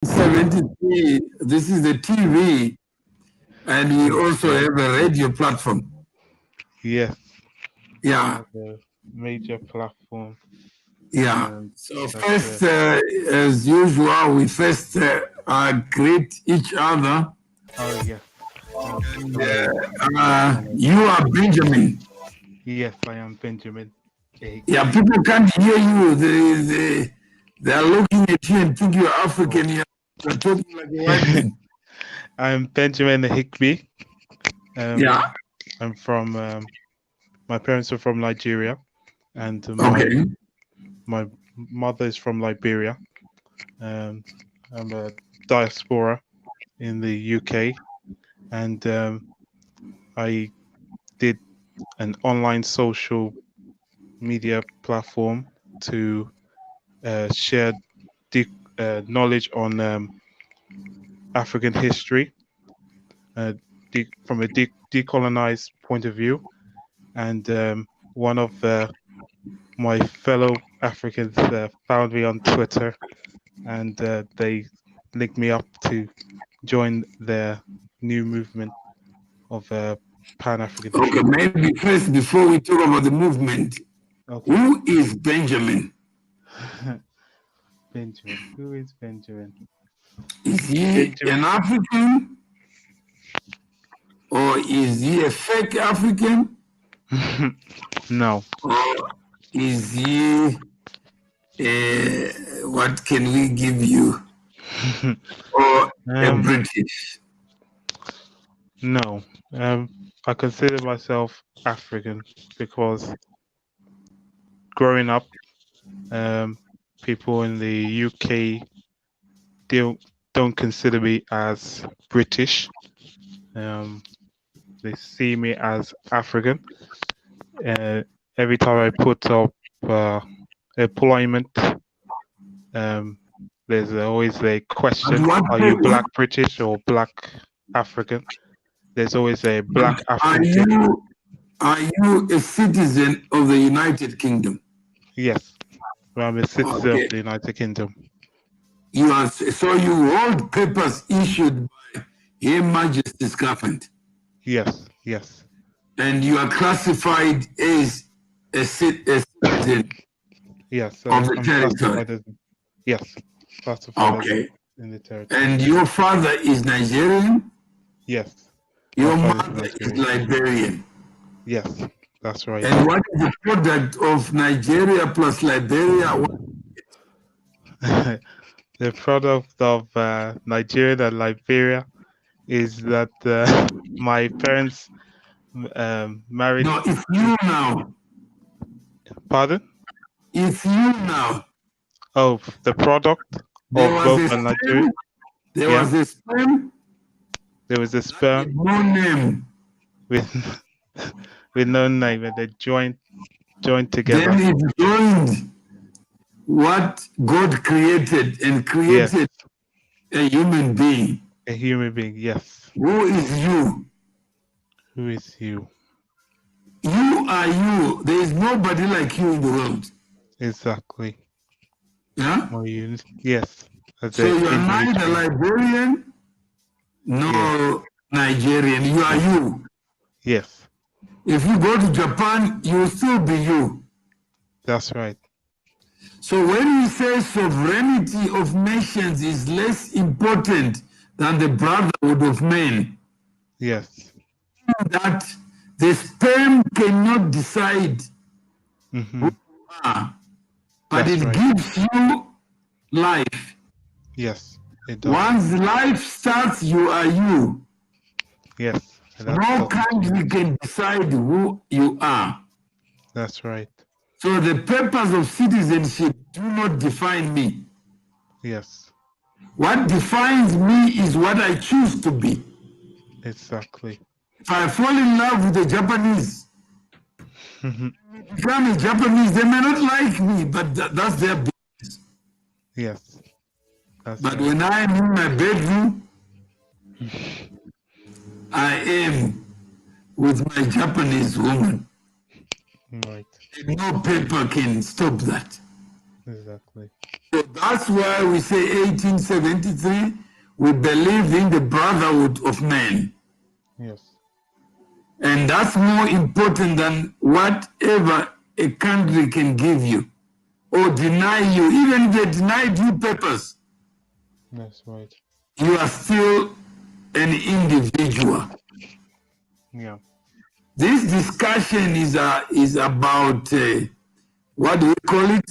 73. This is the TV, and we also have a radio platform. Yes, Yeah, the major platform. yeah. So That's first, as usual, we first greet each other. Oh yes, And, and you are Benjamin. yes, I am Benjamin Yeah, Akhighe. people can't hear you. They are looking at you and think you're Oh. African. You're talking like a white man. I'm Benjamin Akhighe. Yeah. I'm from. My parents are from Nigeria, and Okay. my mother is from Liberia. I'm a diaspora in the UK, and I did an online social media platform to share knowledge on African history from a decolonized point of view. And one of my fellow Africans found me on Twitter, and they linked me up to join their new movement of Pan-Africanism. Okay, maybe first, before we talk about the movement, Okay. who is Benjamin? Benjamin. Who is Benjamin? Is he an African? Or is he a fake African? No. Or is he, what can we give you? Or a British? No. I consider myself African because growing up, people in the UK don't consider me as British. They see me as African. Every time I put up employment, there's always a question: Are you Black British or Black African? There's always a Black African. Are you a citizen of the United Kingdom? Yes, I'm a citizen of the United Kingdom. You are, so you hold papers issued by Her Majesty's government. Yes, yes. And you are classified as a citizen. Yes, of the territory. Yes, classified okay. In the territory. And your father is Nigerian? Yes. Your mother is Liberian? Yes, that's right. And what is the product of Nigeria plus Liberia? The product of Nigeria and Liberia is that my parents married. No, it's you now. Pardon? It's you now. Oh, the product of both Nigeria. There was a sperm. There was a sperm. No name. With no name, and they joined together. Then it joined what God created and created a human being. A human being, yes. Who is you? Who is you? You are you. There is nobody like you in the world. Exactly. Yeah? Yes. So you are neither Liberian nor Nigerian. You are you. Yes. If you go to Japan, you will still be you. That's right. So when we say sovereignty of nations is less important than the brotherhood of men, yes, that the sperm cannot decide who you are, but it gives you life. Yes, it does. Once life starts, you are you. Yes. No country can decide who you are. That's right. So the purpose of citizenship do not define me. Yes. What defines me is what I choose to be. Exactly. If I fall in love with the Japanese, become a Japanese, they may not like me, but that's their business. Yes. But when I am in my bedroom, I am with my Japanese woman. Right. No paper can stop that. Exactly. So that's why we say 1873, we believe in the brotherhood of man. Yes. And that's more important than whatever a country can give you or deny you. Even if they denied you papers, That's right. you are still an individual. Yeah. This discussion is about, what do we call it?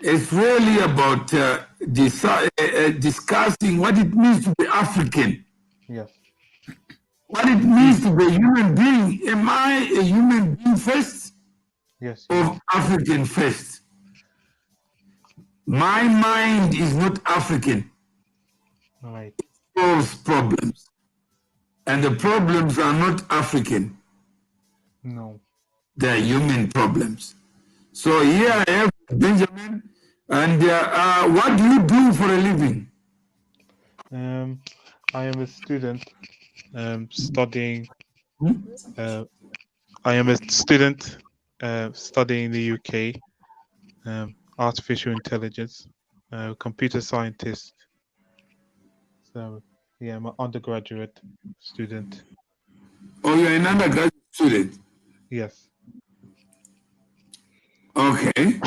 It's really about discussing what it means to be African. Yes. What it means to be a human being. Am I a human being first Yes. or African first? My mind is not African. Right. It solves problems. And the problems are not African. No. They are human problems. So here I have Benjamin. And what do you do for a living? I am a student studying. Hmm? I am a student studying in the UK, artificial intelligence, computer scientist. So yeah, I'm an undergraduate student. Oh, you're an undergraduate student. Yes. Okay.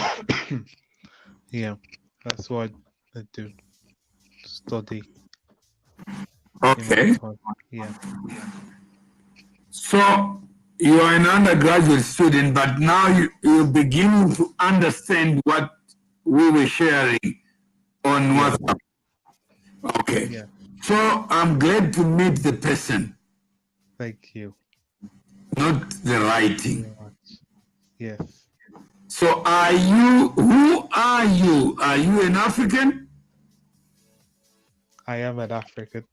Yeah, that's what I do. Study. Okay. Yeah. So you are an undergraduate student, but now you're beginning to understand what we were sharing on Yeah. WhatsApp. Okay. Yeah. So I'm glad to meet the person, Thank you not the writing. very much. Yes. So who are you? Are you an African? I am an African.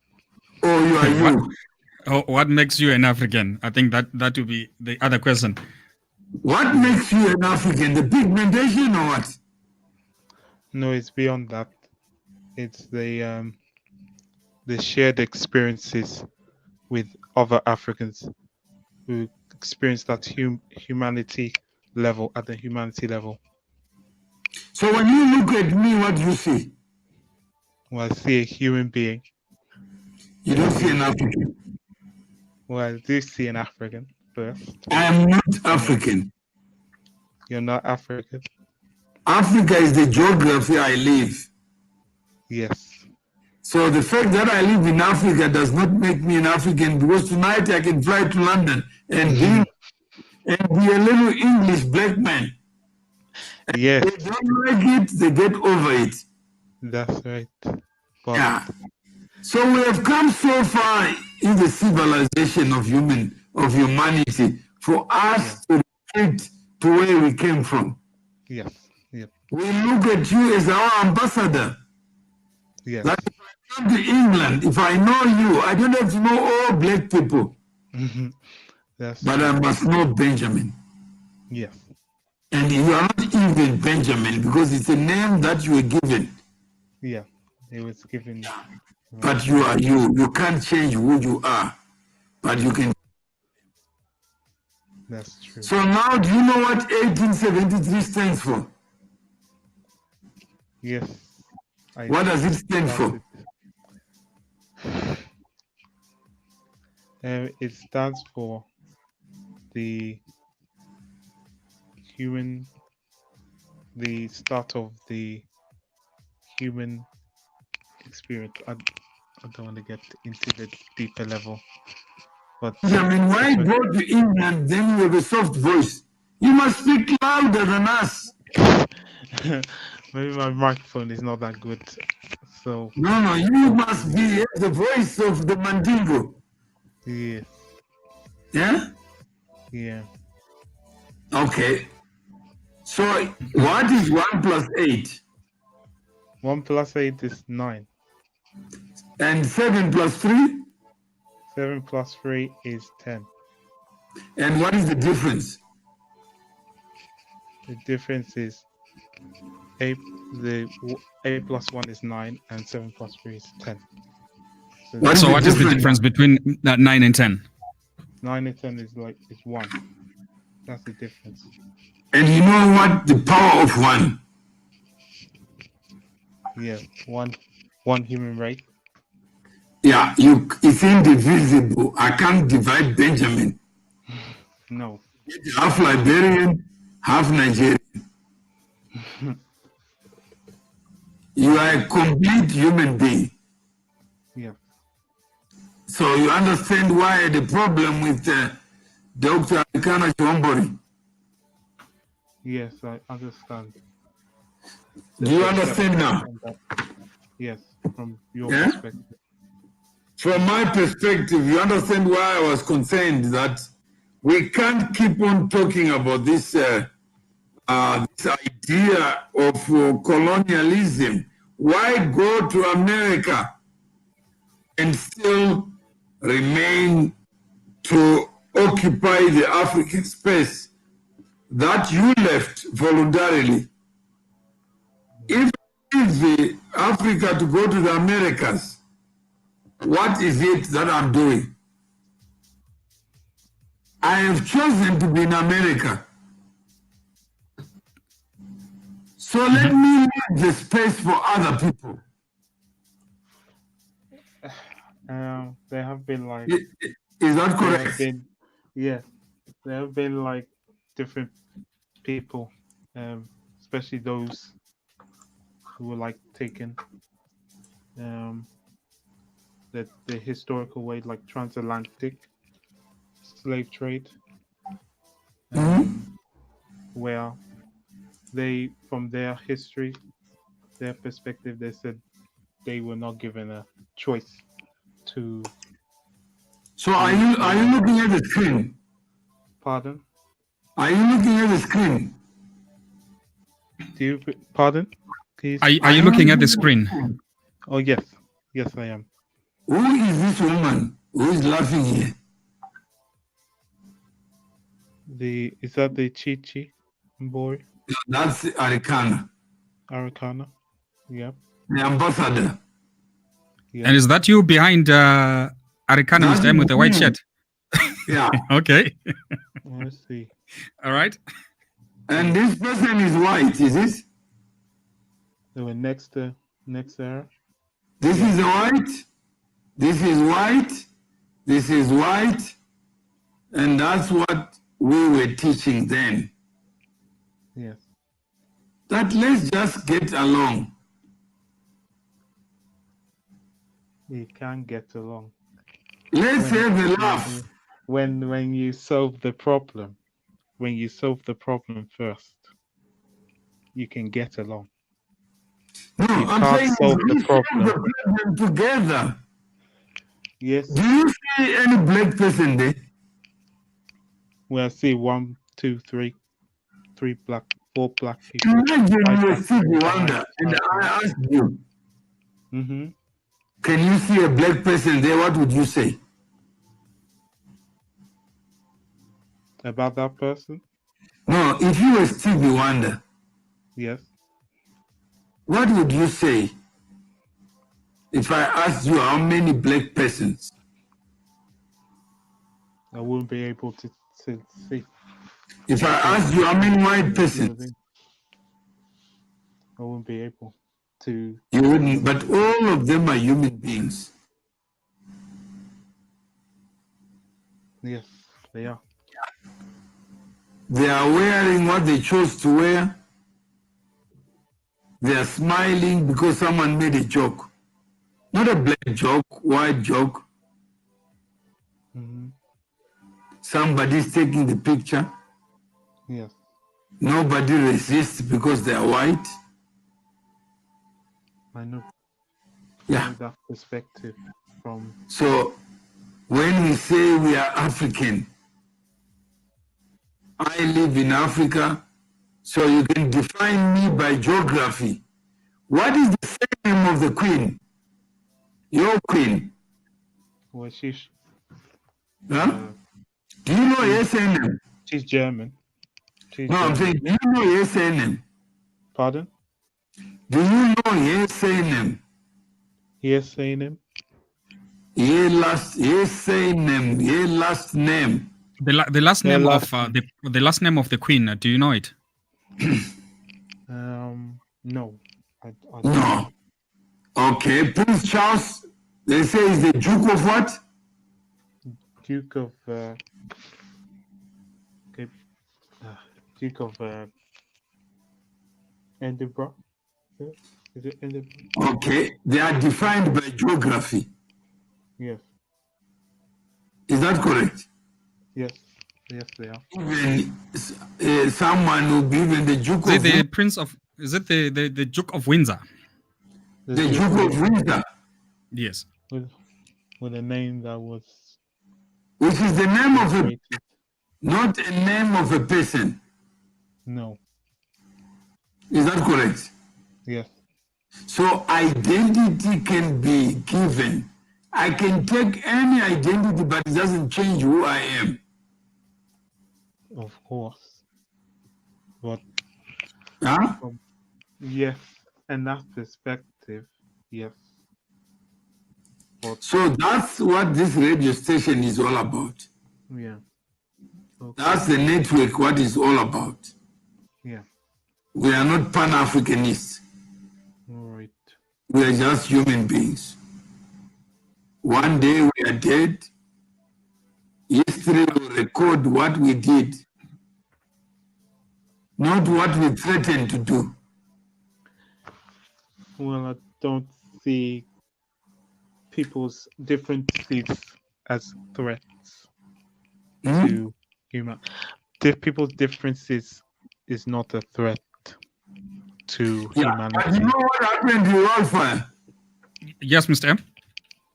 Or you are you? What makes you an African? I think that would be the other question. What makes you an African? The pigmentation or what? No, it's beyond that. It's the shared experiences with other Africans who experience that humanity level at the humanity level. So when you look at me, what do you see? Well, I see a human being. You don't see an African. Well, I do see an African first. I am not African. You're not African? Africa is the geography I live. Yes. So the fact that I live in Africa does not make me an African, because tonight I can fly to London and be a little English black man. Yes. They don't like it, they get over it. That's right. But yeah. So we have come so far in the civilization of humanity for us to retreat to where we came from. Yes. Yep. We look at you as our ambassador. Yes. Like if I come to England, if I know you, I don't have to know all black people. That's but I must know Benjamin. Yes. And you are not even Benjamin because it's a name that you were given. Yeah, it was given. But you are you. You can't change who you are, but you can. That's true. So now, do you know what 1873 stands for? Yes. What does it stand for? It stands for the start of the human experience. I don't want to get into the deeper level. But I mean, why go to England then you have a soft voice? You must speak louder than us. Maybe my microphone is not that good. So no, you must be the voice of the Mandingo. Yes. Yeah? Yeah. Okay. So what is 1 plus 8? 1 plus 8 is 9. And 7 plus 3? 7 plus 3 is 10. And what is the difference? The difference is 8 plus 1 is 9 and 7 plus 3 is 10. So what is the difference between 9 and 10? 9 and 10 is 1. That's the difference. And you know what the power of 1? Yeah, one human race. Yeah, it's indivisible. I can't divide Benjamin. No. Half Liberian, half Nigerian. You are a complete human being. Yeah. So you understand why the problem with Dr. Alikana Chombori. Yes, I understand. Do you understand now? Yes, from your Yeah? perspective. From my perspective, you understand why I was concerned that we can't keep on talking about this this idea of colonialism. Why go to America and still remain to occupy the African space that you left voluntarily? If I leave Africa to go to the Americas, what is it that I'm doing? I have chosen to be in America. So let me leave the space for other people. There have been like. Is that correct? Yes, there have been like different people, especially those who were like taken the historical way, like transatlantic slave trade, where they, from their history, their perspective, they said they were not given a choice to. So are you looking at the screen? Pardon? Are you looking at the screen? Do you pardon? Please. Are you looking at the screen? Oh yes, yes I am. Who is this woman who is laughing here? Is that the Chichi boy? That's Arikana, Yeah. the ambassador. And is that you behind Arikana, Mr. M with the white shirt? Yeah. Okay. Let's see. All right. And this person is white, is it? They were next to her. This is white. This is white. This is white. And that's what we were teaching then. Yes. That let's just get along. We can get along. Let's have a laugh. When you solve the problem, first, you can get along. No, I'm saying solve the solve problem. the problem together. Yes. Do you see any black person there? Well, I see 1, 2, 3, 4 black people. Imagine you are Stevie Wonder, and I ask you, can you see a black person there? What would you say? About that person? No, if you were Stevie Wonder, yes, what would you say if I asked you how many black persons? I wouldn't be able to see. If I asked you how many white persons? I wouldn't be able to. You wouldn't, but all of them are human beings. Yes, they are. They are wearing what they chose to wear. They are smiling because someone made a joke. Not a black joke, white joke. Somebody's taking the picture. Yes. Nobody resists because they are white. I know. Yeah. That perspective from. So when we say we are African, I live in Africa, so you can define me by geography. What is the surname of the queen? Your queen? Well, she's. Huh? Do you know her surname? She's German. I'm saying, do you know her surname? Pardon? Do you know her surname? Her surname? Her last name. The last name of the last name of the queen. Do you know it? No. No. Okay, Prince Charles, they say is the Duke of what? Duke of Duke of Edinburgh. Is it Edinburgh? Okay, they are defined by geography. Yes. Is that correct? Yes. Yes, they are. Even someone will be even the Duke Is it of the Prince of? Is it the Duke of Windsor? the Duke of Windsor, Yes. With a name that was which is the name of a, created. not a name of a person. No. Is that correct? Yes. So identity can be given. I can take any identity, but it doesn't change who I am. Of course. But Huh? yes, and that perspective, yes. But So that's what this radio station is all about. yeah. Okay. That's the network, what it's all about. Yeah. We are not Pan-Africanists. All right. We are just human beings. One day we are dead. History will record what we did, not what we threatened to do. Well, I don't see people's differences as threats to human. People's differences is not a threat to But humanity. you know what happened to Wolfire? Yes, Mr. M.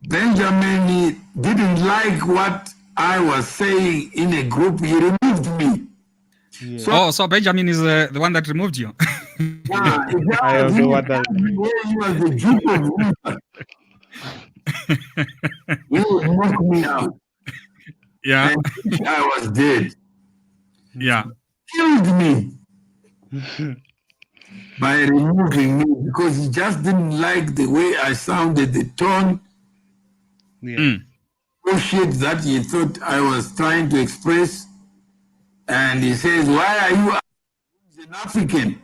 Benjamin didn't like what I was saying in a group. He removed me. Yeah. Oh, so Benjamin is the one that removed you. Yeah, I don't know what that means. He was the Duke of Windsor. He would knock me out. Yeah. And I was dead. Yeah. Killed me by removing me because he just didn't like the way I sounded, the tone, Yeah. bullshit that he thought I was trying to express. And he says, why are you an African?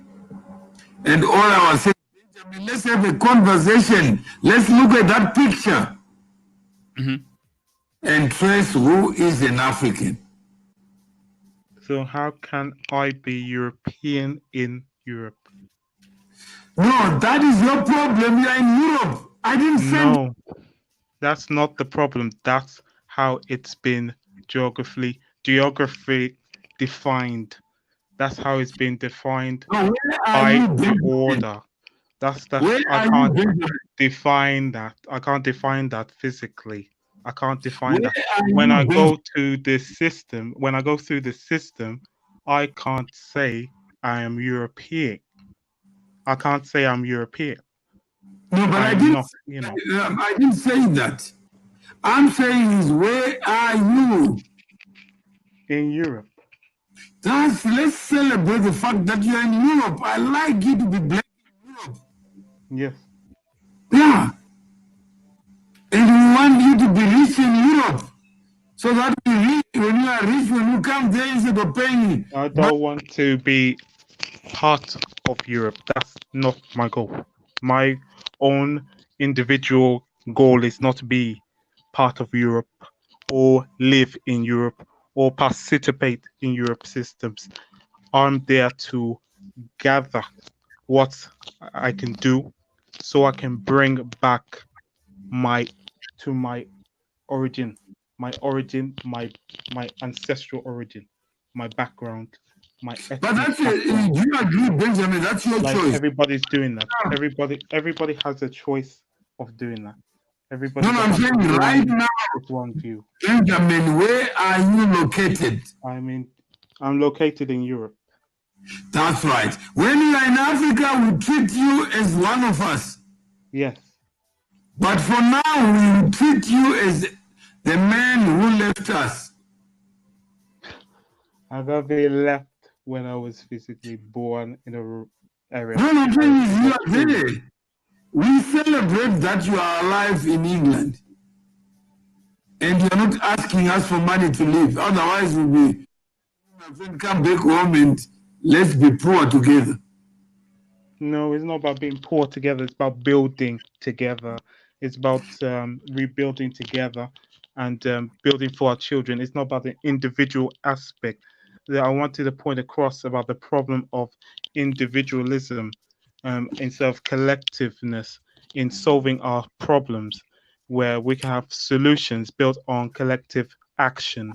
And all I was saying, Benjamin, let's have a conversation. Let's look at that picture and trace who is an African. So how can I be European in Europe? No, that is your problem. You're in Europe. I didn't say No, that's not the problem. That's how it's been geography defined. That's how it's been defined no, where are by you, the Benjamin? order. That's Where I are you, can't Benjamin? define that. I can't define that physically. I can't define Where that. are When you, I Benjamin? go to the system, when I go through the system, I can't say I am European. I can't say I'm European. No, but I I'm didn't. not, you know. I didn't say that. I'm saying is where are you? In Europe. Let's celebrate the fact that you're in Europe. I like you to be black in Europe. Yes. Yeah. And we want you to be rich in Europe. So that when you are rich, when you come there instead of paying. I don't want to be part of Europe. That's not my goal. My own individual goal is not to be part of Europe or live in Europe or participate in Europe systems. I'm there to gather what I can do so I can bring back my origin, my ancestral origin, my background, my ethnic But that's background. do you agree, Benjamin? That's your Like choice. everybody's doing that. Everybody has a choice of doing that. Everybody No, I'm has saying right now, one view. Benjamin, where are you located? I'm located in Europe. That's right. When you are in Africa, we treat you as one of us. Yes. But for now, we treat you as the man who left us. Akhighe left when I was physically born in a area. No, I'm saying is you are there. We celebrate that you are alive in England. And you're not asking us for money to live. Otherwise, we'll be, my friend, come back home and let's be poor together. No, it's not about being poor together. It's about building together. It's about rebuilding together and building for our children. It's not about the individual aspect. That I wanted to point across about the problem of individualism instead of collectiveness in solving our problems, where we can have solutions built on collective action.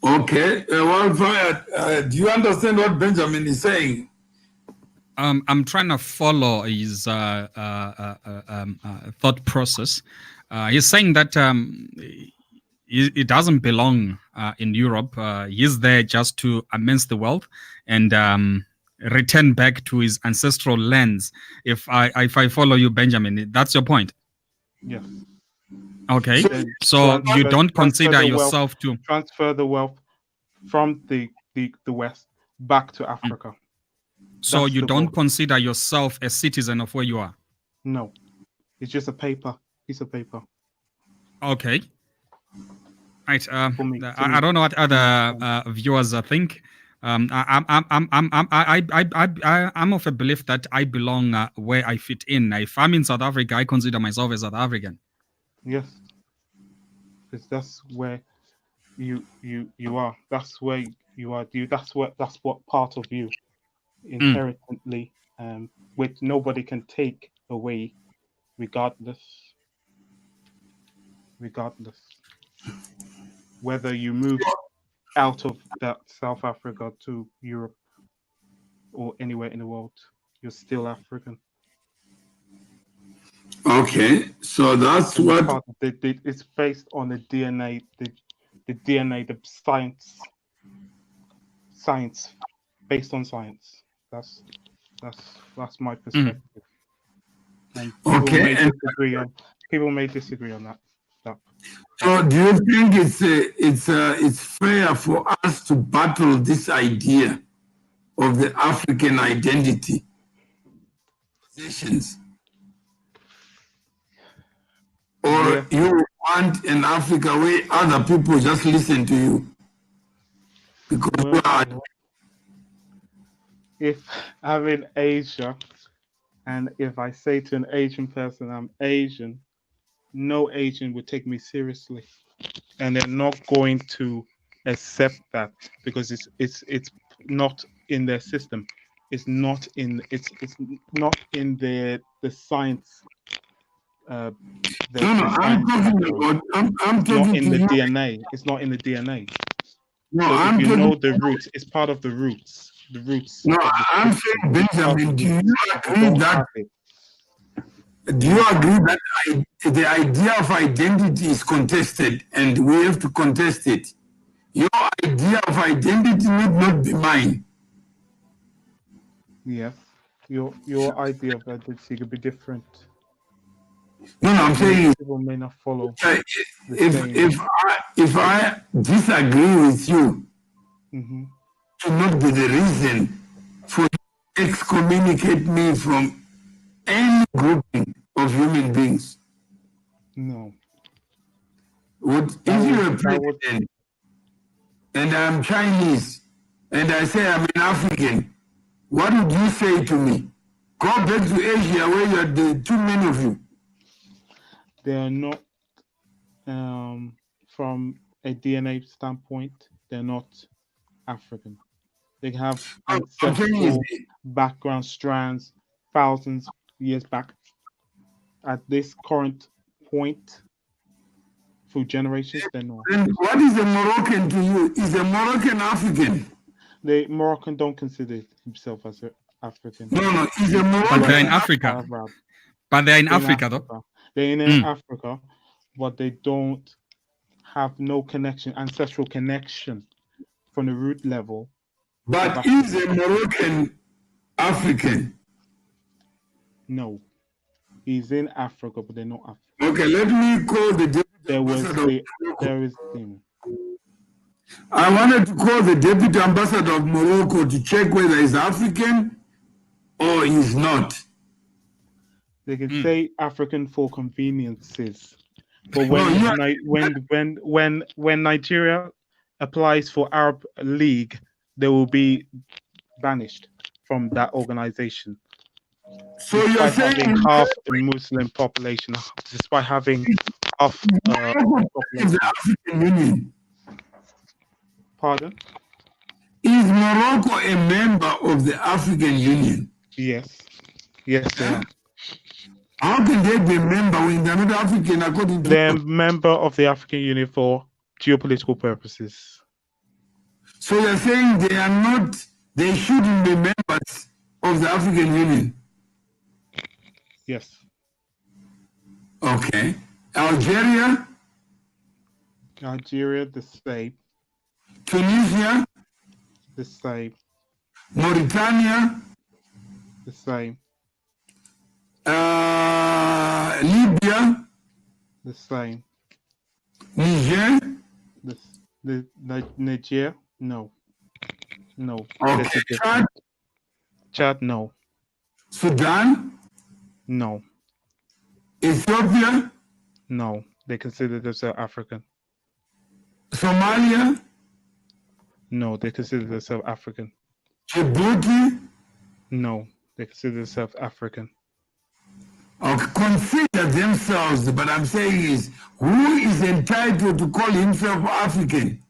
Okay, Wildfire, do you understand what Benjamin is saying? I'm trying to follow his thought process. He's saying that it doesn't belong in Europe. He's there just to amass the wealth and return back to his ancestral lands. If I follow you, Benjamin, that's your point. Yes. Okay. So you don't consider yourself to transfer the wealth from the West back to Africa. So That's you the don't goal. consider yourself a citizen of where you are? No, it's just a piece of paper. Okay. Right. For me, I don't know what other viewers think. I'm of a belief that I belong where I fit in. If I'm in South Africa, I consider myself a South African. Yes, because that's where you are. That's where you are. That's what part of you inherently, which nobody can take away, regardless. Whether you move out of that South Africa to Europe or anywhere in the world, you're still African. Okay, so that's And what... it's based on the DNA, the DNA, the science, based on science. That's my perspective. And people may disagree on that. So do you think it's fair for us to battle this idea of the African identity positions? Or you want an Africa where other people just listen to you? Because if I'm in Asia, and if I say to an Asian person I'm Asian, no Asian would take me seriously, and they're not going to accept that because it's not in their system. It's not in the science. I'm talking in to the you. DNA. It's not in the DNA. No, so if you know the roots, it's part of the roots. The roots. No, I'm saying, Benjamin, do you agree that? Do you agree that the idea of identity is contested and we have to contest it? Your idea of identity need not be mine. Yes, your idea of identity could be different. No, I'm saying people may not follow. If I disagree with you, to not be the reason for you to excommunicate me from any grouping of human beings. No. If you're a president and I'm Chinese and I say I'm an African, what would you say to me? Go back to Asia where you are too many of you. They are not, from a DNA standpoint, they're not African. They have ancestral background strands thousands of years back. At this current point, through generations, they're not. And what is a Moroccan to you? Is a Moroccan African? The Moroccan don't consider himself as an African. No, he's a Moroccan. But they're in Africa. But they're in Africa, though. They're in Africa, but they don't have no connection, ancestral connection from the root level. But is a Moroccan African? No. He's in Africa, but they're not African. Okay, let me call the deputy ambassador. There is him. I wanted to call the deputy ambassador of Morocco to check whether he's African or he's not. They can say African for conveniences, but when Nigeria applies for Arab League, they will be banished. from that organization. So you're Despite saying having half the Muslim population, despite having half the population. African Union. Pardon? Is Morocco a member of the African Union? Yes. Yes, they are. How can they be a member when they're not African according to They're a member of the African Union for geopolitical purposes. So you're saying they are not, they shouldn't be members of the African Union? Yes. Okay. Algeria? Algeria, the same. Tunisia? The same. Mauritania? The same. Libya? The same. Niger? The Niger? No. No. Okay. That's a Chad? different. Chad? No. Sudan? No. Ethiopia? No. They consider themselves African. Somalia? No. They consider themselves African. Djibouti? No. They consider themselves African. Okay, consider themselves, but I'm saying is, who is entitled to call himself African?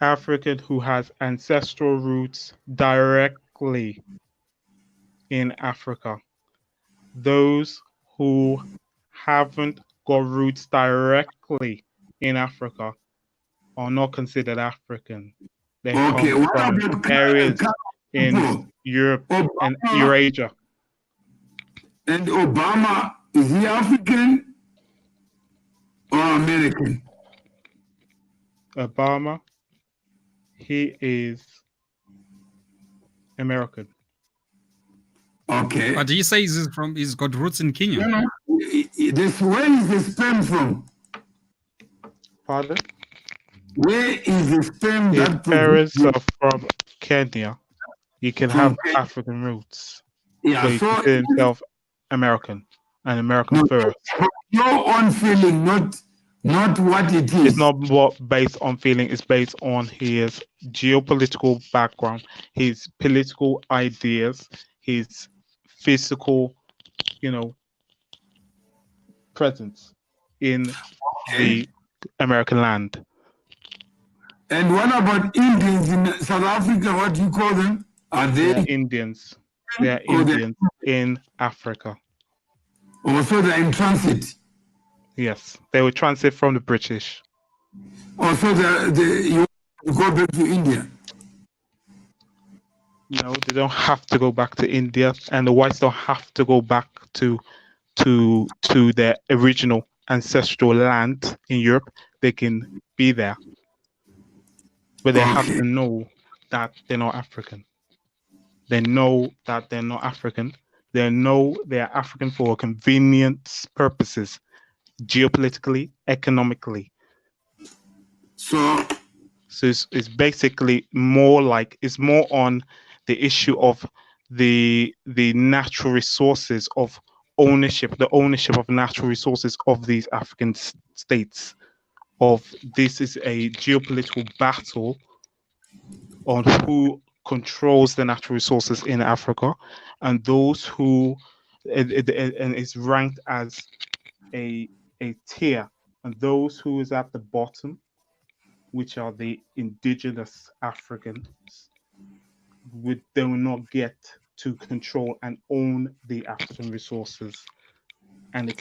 African who has ancestral roots directly in Africa. Those who haven't got roots directly in Africa are not considered African. They Okay, come what from about areas Canada? in Europe and Obama. Eurasia. And Obama, is he African or American? Obama, he is American. Okay. But he says he's got roots in Kenya. No. Where is the sperm from? Pardon? Where is the sperm His that parents produces- are from Kenya. He can From have Kenya. African roots, Yeah, but he so considers himself American, an American no, first. your own feeling, not what it is. It's not what based on feeling, it's based on his geopolitical background, his political ideas, his physical, presence in the American land. And what about Indians in South Africa? What do you call them? Are They are they Indians. They are or they- Indians in Africa. also they're in transit? Yes, they were transit from the British. Also you go back to India? No, they don't have to go back to India, and the whites don't have to go back to their original ancestral land in Europe. They can be there, but they have Okay. to know that they're not African. They know that they're not African. They know they are African for convenience purposes, geopolitically, economically. So it's basically more on the issue of the natural resources of ownership, the ownership of natural resources of these African states. This is a geopolitical battle on who controls the natural resources in Africa, and those who and it's ranked as a tier, and those who is at the bottom, which are the indigenous Africans, they will not get to control and own the African resources and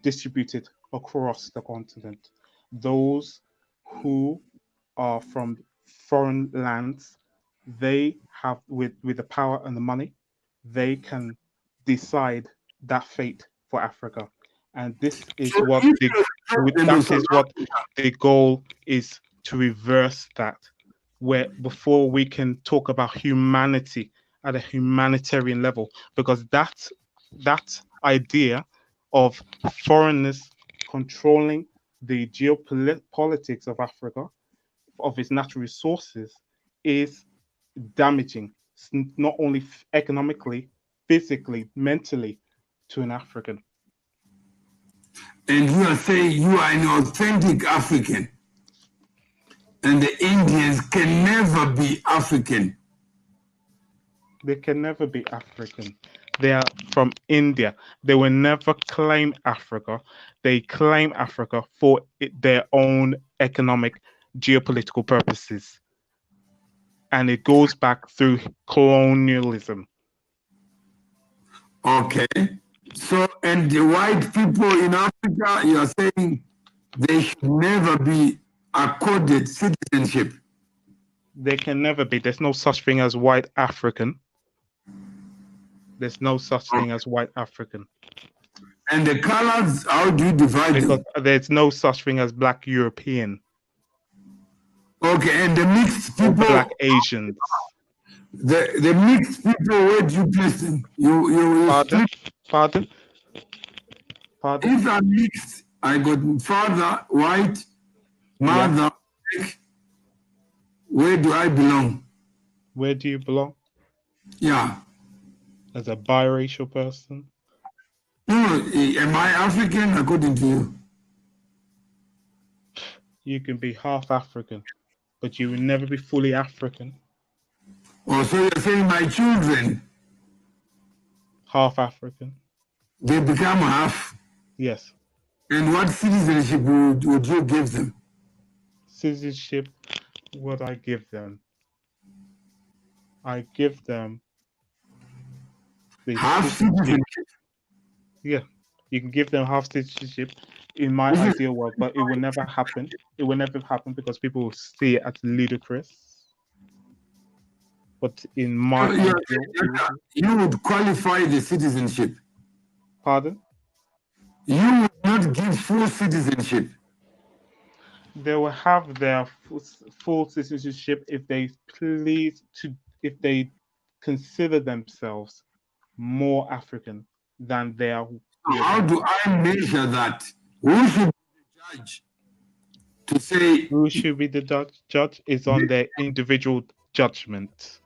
distribute it across the continent. Those who are from foreign lands, they have with the power and the money, they can decide that fate for Africa. And this is what the goal is, to reverse that, where before we can talk about humanity at a humanitarian level, because that idea of foreigners controlling the geopolitics of Africa, of its natural resources, is damaging, not only economically, physically, mentally, to an African. And you are saying you are an authentic African, and the Indians can never be African. They can never be African. They are from India. They will never claim Africa. They claim Africa for their own economic, geopolitical purposes. And it goes back through colonialism. Okay. So, and the white people in Africa, you are saying they should never be accorded citizenship. They can never be. There's no such thing as white African. There's no such thing as white African. And the colors, how do you divide Because them? there's no such thing as black European Okay, and the mixed or people, black Asians. the mixed people, where do you place them? You Pardon? split. Pardon? Pardon? If I'm mixed, I got father white, mother black. Where do I belong? Where do you belong? Yeah. As a biracial person? No, am I African according to you? You can be half African, but you will never be fully African. Oh, so you're saying my children, Half African? they become half. Yes. And what citizenship would you give them? Citizenship, what I give them? I give them the Half citizenship. Yeah, you can give them half citizenship in my ideal world, but it will never happen. It will never happen because people will see it as ludicrous. But in my So ideal, you would qualify the citizenship. pardon? You would not give full citizenship. They will have their full citizenship if they if they consider themselves more African than they are. How do I measure that? Who should be the judge to say Who should be the judge is on their individual judgment.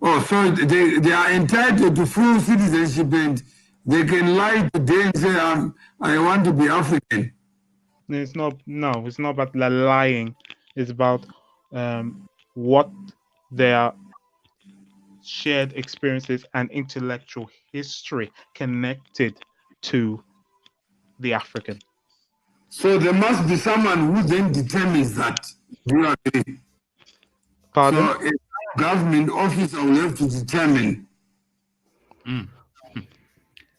oh, so they are entitled to full citizenship and they can lie today and say, I want to be African. It's not about lying. It's about what their shared experiences and intellectual history connected to the African. So there must be someone who then determines that. Do you agree? Pardon? So a government officer will have to determine.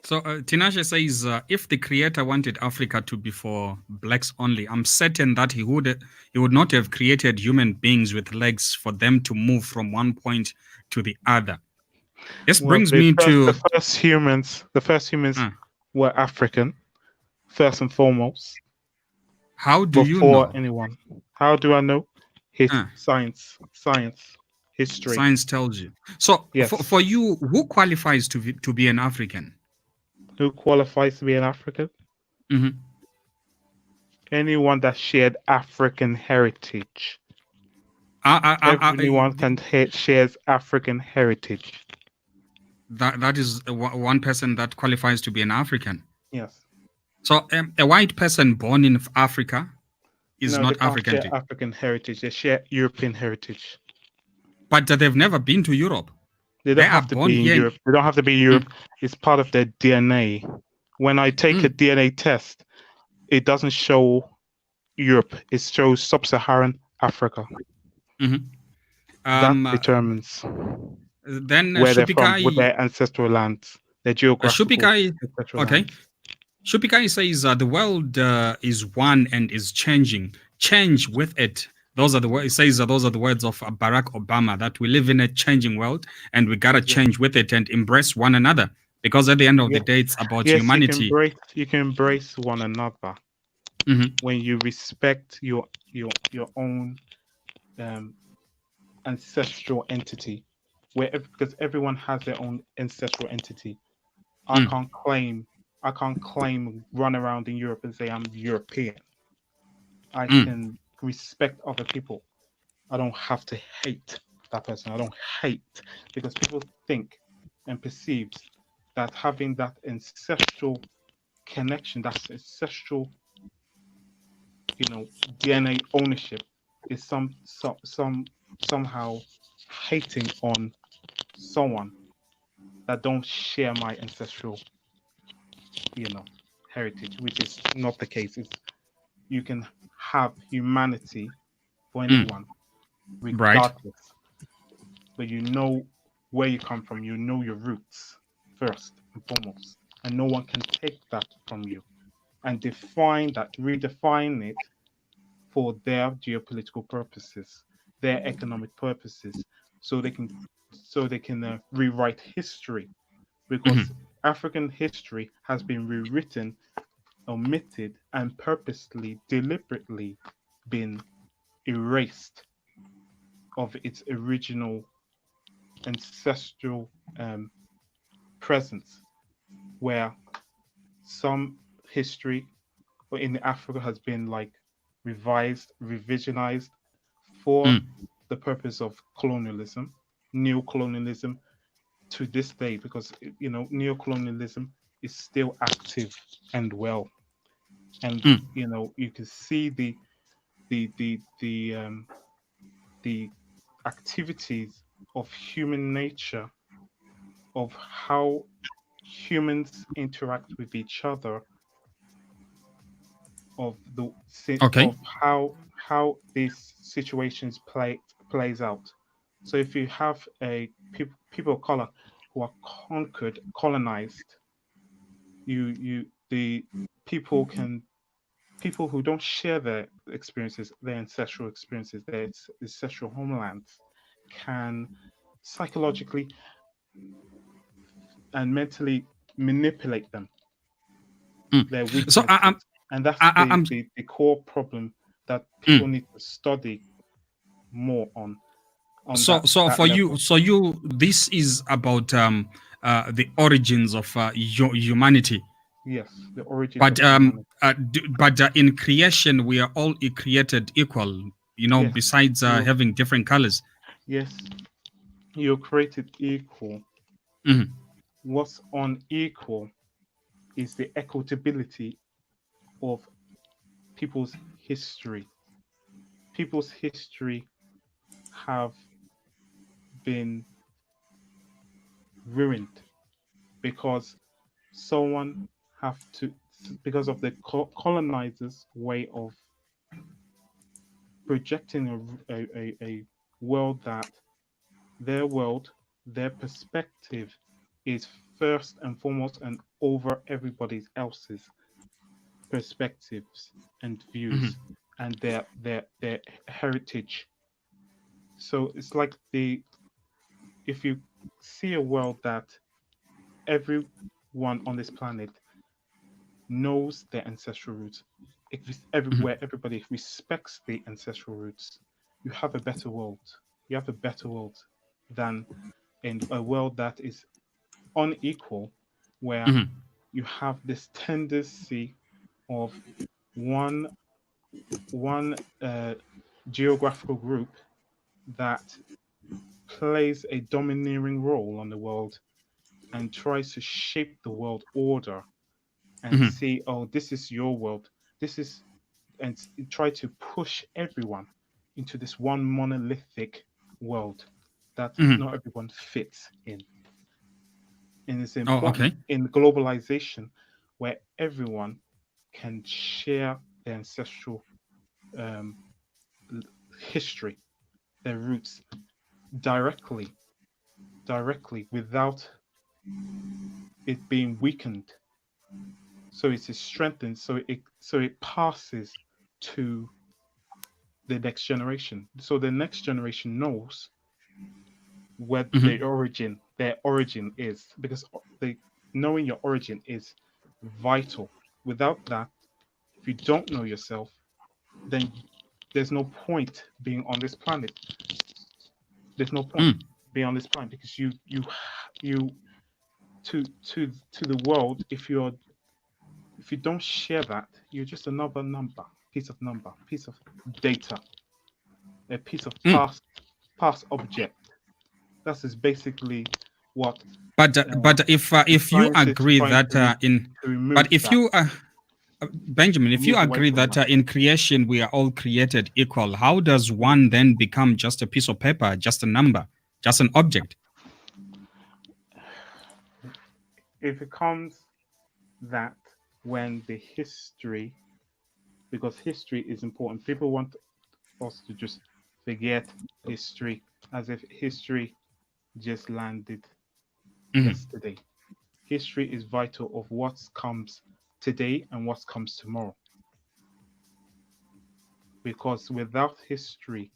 So Tinashe says, if the creator wanted Africa to be for blacks only, I'm certain that he would not have created human beings with legs for them to move from one point to the other. This brings me to the first humans. The first humans were African, first and foremost. How do you before know? anyone? How do I know? Science, history. Science tells you. So yes. for you, who qualifies to be an African? Who qualifies to be an African? Mm-hmm. Anyone that shared African heritage. Everyone shares African heritage. That is one person that qualifies to be an African. Yes. So a white person born in Africa is not African. Share African heritage. They share European heritage. But they've never been to Europe. They don't have to be in Europe. They don't have to be in Europe. It's part of their DNA. When I take a DNA test, it doesn't show Europe. It shows sub-Saharan Africa. Mm-hmm. That determines then where they're from, with their ancestral lands, their geographical. Okay. Shupikai says the world is one and is changing. Change with it. Those are the words. It says those are the words of Barack Obama, that we live in a changing world and we gotta change with it and embrace one another. Because at the end of the day, it's about humanity. You can embrace one another when you respect your own ancestral entity. Because everyone has their own ancestral entity. I can't claim run around in Europe and say I'm European. I can respect other people. I don't have to hate that person. I don't hate, because people think and perceive that having that ancestral connection, that ancestral, DNA ownership is somehow hating on someone that don't share my ancestral, heritage, which is not the case. You can have humanity for anyone, Right. regardless. But you know where you come from. You know your roots first and foremost, and no one can take that from you and redefine it for their geopolitical purposes, their economic purposes, so they can rewrite history, because African history has been rewritten, omitted, and purposely, deliberately been erased of its original ancestral presence, where some history in Africa has been like revised, revisionized for the purpose of colonialism, neo-colonialism to this day, because neo-colonialism is still active and well, and you can see the activities of human nature, of how humans interact with each other, of Okay. of how these situations plays out. So if you have people of color who are colonized, the people can people who don't share their experiences, their ancestral experiences, their ancestral homelands, can psychologically and mentally manipulate them, their So weaknesses. And that's I'm the core problem that people need to study more on so that for you, level. this is about the origins of humanity. Yes, the origins But of humanity. in creation, we are all created equal. Yes, besides you having different colors. yes, you're created equal. Mhm. What's unequal is the equitability of people's history. People's history have been ruined because someone have to because of the colonizers' way of projecting a world that their perspective is first and foremost and over everybody else's perspectives and views and their heritage. So it's like if you see a world that everyone on this planet knows their ancestral roots, where everybody respects the ancestral roots, you have a better world. You have a better world than in a world that is unequal, where you have this tendency of one geographical group that plays a domineering role on the world and tries to shape the world order and see, oh, this is your world, this is, and try to push everyone into this one monolithic world that not everyone fits in. And it's Oh, important okay. in globalization where everyone can share their ancestral um, history, their roots directly, without it being weakened. So it is strengthened. So it passes to the next generation. So the next generation knows where their origin is, because knowing your origin is vital. Without that, if you don't know yourself, then there's no point being on this planet. There's no point being on this planet because you to the world, if you don't share that, you're just another piece of data, a piece of past object. That is basically what But if you scientists agree trying that to remove if that, you Benjamin, if you move away agree from that that. in creation we are all created equal, how does one then become just a piece of paper, just a number, just an object? it becomes that when the history, because history is important, people want us to just forget history as if history just landed yesterday. History is vital of what comes today and what comes tomorrow. Because without history,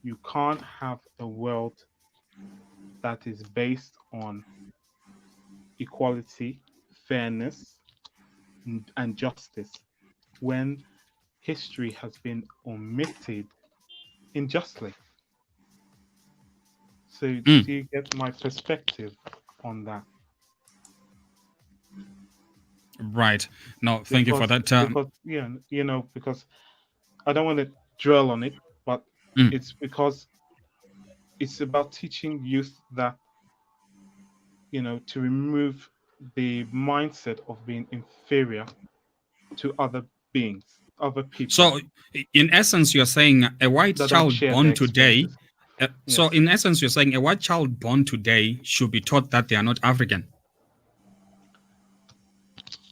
you can't have a world that is based on equality, fairness, and justice when history has been omitted unjustly. So, do you get my perspective on that? Right. No, thank you for that. Because because I don't want to dwell on it, but it's because it's about teaching youth that to remove the mindset of being inferior to other beings, other people. So, in essence, you're saying a white child born today. So, in essence, you're saying a white child born today should be taught that they are not African.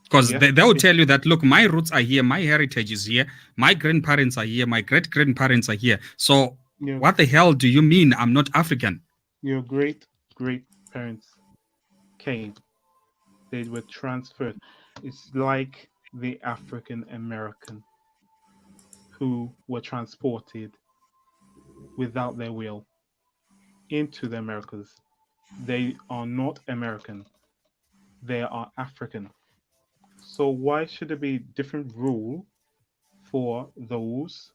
Because they will tell you that, look, my roots are here, my heritage is here, my grandparents are here, my great grandparents are here. So, what the hell do you mean I'm not African? Your great parents came, they were transferred. It's like the African American who were transported without their will into the Americas. They are not American, they are African. So why should there be different rule for those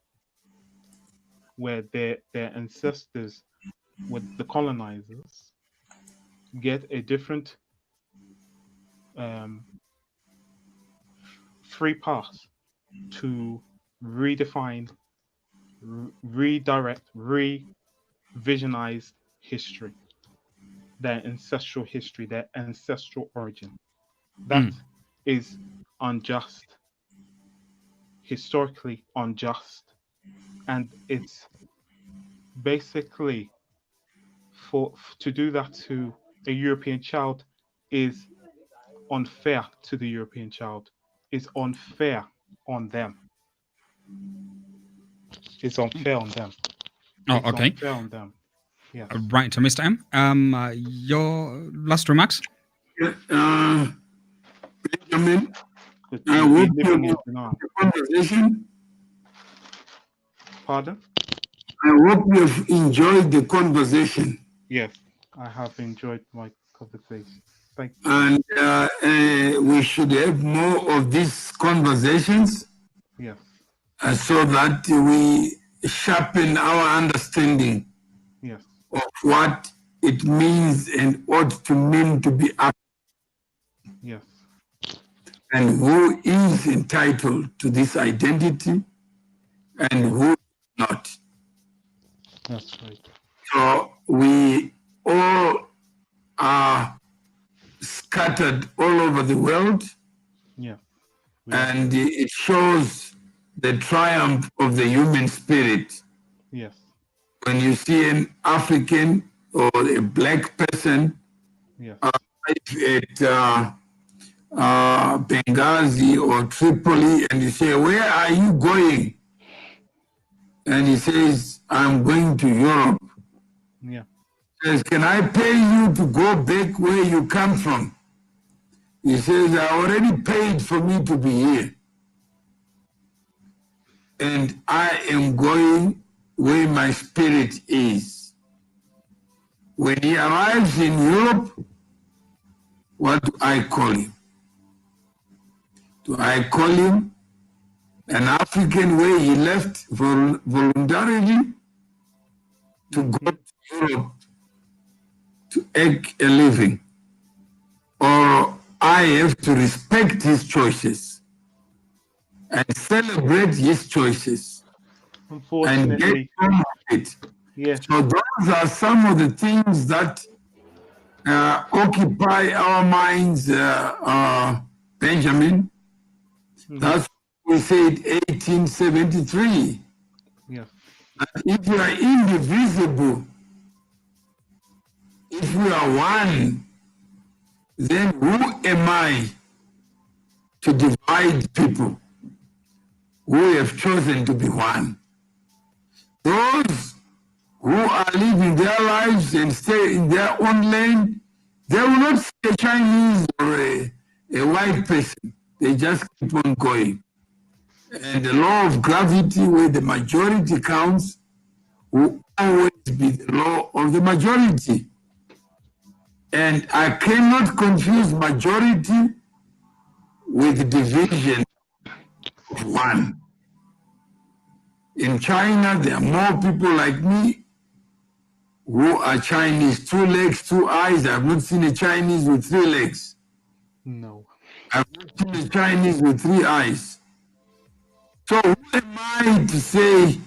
where their ancestors with the colonizers get a different free pass to redefine, redirect, revisionize history, their ancestral history, their ancestral origin? That is unjust, historically unjust, and it's basically to do that to a European child is unfair to the European child. Is unfair on them. It's unfair on them. Oh, okay. Unfair on them. Yes. Right, Mr. M. Your last remarks? Benjamin, I hope you the conversation. Pardon? I hope you've enjoyed the conversation. Yes, I have enjoyed my conversation. Thank you. And we should have more of these conversations. Yes. So that we sharpen our understanding of what it means and ought to mean to be African. Yes. And who is entitled to this identity and who is not. That's right. So we all are scattered all over the world. Yeah. And it shows the triumph of the human spirit. Yes. When you see an African or a black person at Benghazi or Tripoli, and you say, "Where are you going?" And he says, "I'm going to Europe." Yeah. He says, "Can I pay you to go back where you come from?" He says, "I already paid for me to be here. And I am going where my spirit is." When he arrives in Europe, what do I call him? Do I call him an African where he left voluntarily to go to Europe to make a living? Or I have to respect his choices and celebrate his choices and get on with it? Yes. So those are some of the things that occupy our minds, Benjamin. That's what we said 1873. Yes. If we are indivisible, if we are one, then who am I to divide people who have chosen to be one? Those who are living their lives and stay in their own lane, they will not see a Chinese or a white person. They just keep on going. And the law of gravity, where the majority counts, will always be the law of the majority. And I cannot confuse majority with division of one. In China, there are more people like me who are Chinese, 2 legs, 2 eyes. I've not seen a Chinese with 3 legs. No. I've not seen a Chinese with 3 eyes. So who am I to say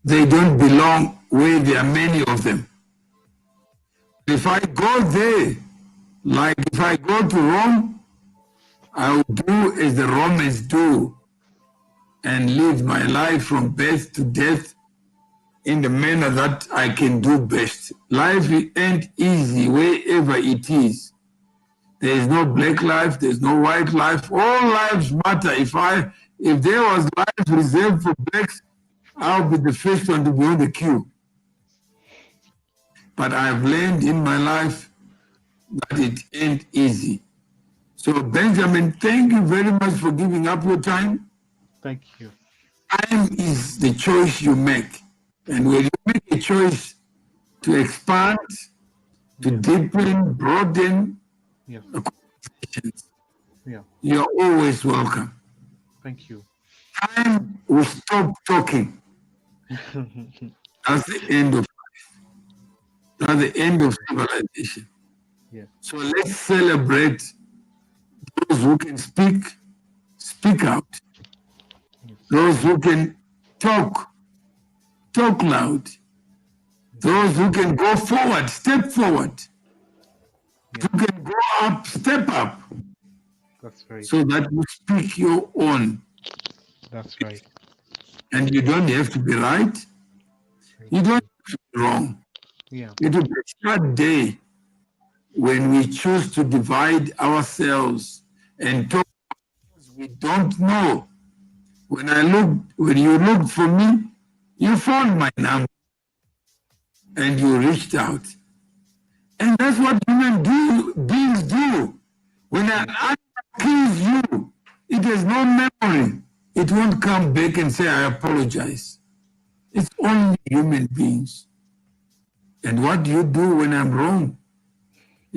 they don't belong where there are many of them? If I go there, like if I go to Rome, I will do as the Romans do and live my life from birth to death in the manner that I can do best. Life ain't easy wherever it is. There is no black life, there's no white life. All lives matter. If there was life reserved for blacks, I'll be the first one to be on the queue. But I've learned in my life that it ain't easy. So Benjamin, thank you very much for giving up your time. Thank you. Time is the choice you make. And when you make a choice to expand, to deepen, broaden the conversations, you're always welcome. Thank you. Time will stop talking. That's the end of life. That's the end of civilization. Yeah. So let's celebrate those who can speak out. Those who can talk loud. Those who can go forward, step forward. Who can go up, step up. That's right. So that you speak your own. That's right. And you don't have to be right. You don't have to be wrong. Yeah. It will be a sad day when we choose to divide ourselves and talk because we don't know. When you looked for me, you found my number and you reached out. And that's what human beings do. When an animal kills you, it has no memory. It won't come back and say, I apologize. It's only human beings. And what do you do when I'm wrong?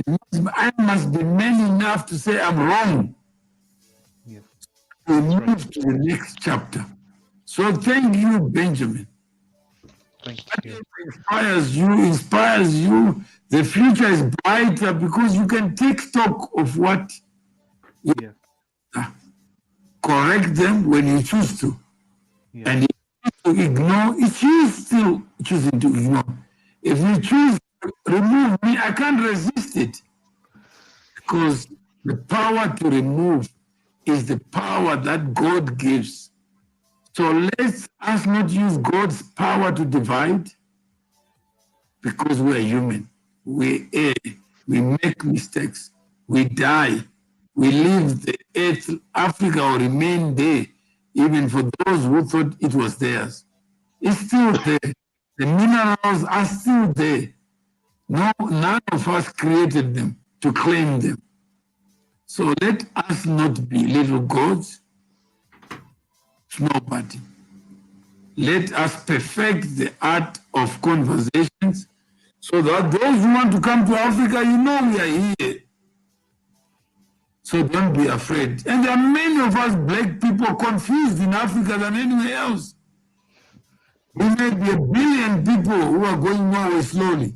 I must be man enough to say I'm wrong. Yes. We move to the next chapter. So thank you, Benjamin. Thank you. That inspires you. The future is brighter because you can take stock of what you correct them when you choose to. Yeah. And if you choose to ignore, it's you still choosing to ignore. If you choose to remove me, I can't resist it. Because the power to remove is the power that God gives. So let's us not use God's power to divide, because we're human. We err, we make mistakes, we die, we leave the earth. Africa will remain there, even for those who thought it was theirs. It's still there. The minerals are still there. No, none of us created them to claim them. So let us not be little gods. Nobody. Let us perfect the art of conversations so that those who want to come to Africa, you know we are here. So don't be afraid. And there are many of us black people confused in Africa than anywhere else. We may be 1 billion people who are going nowhere slowly.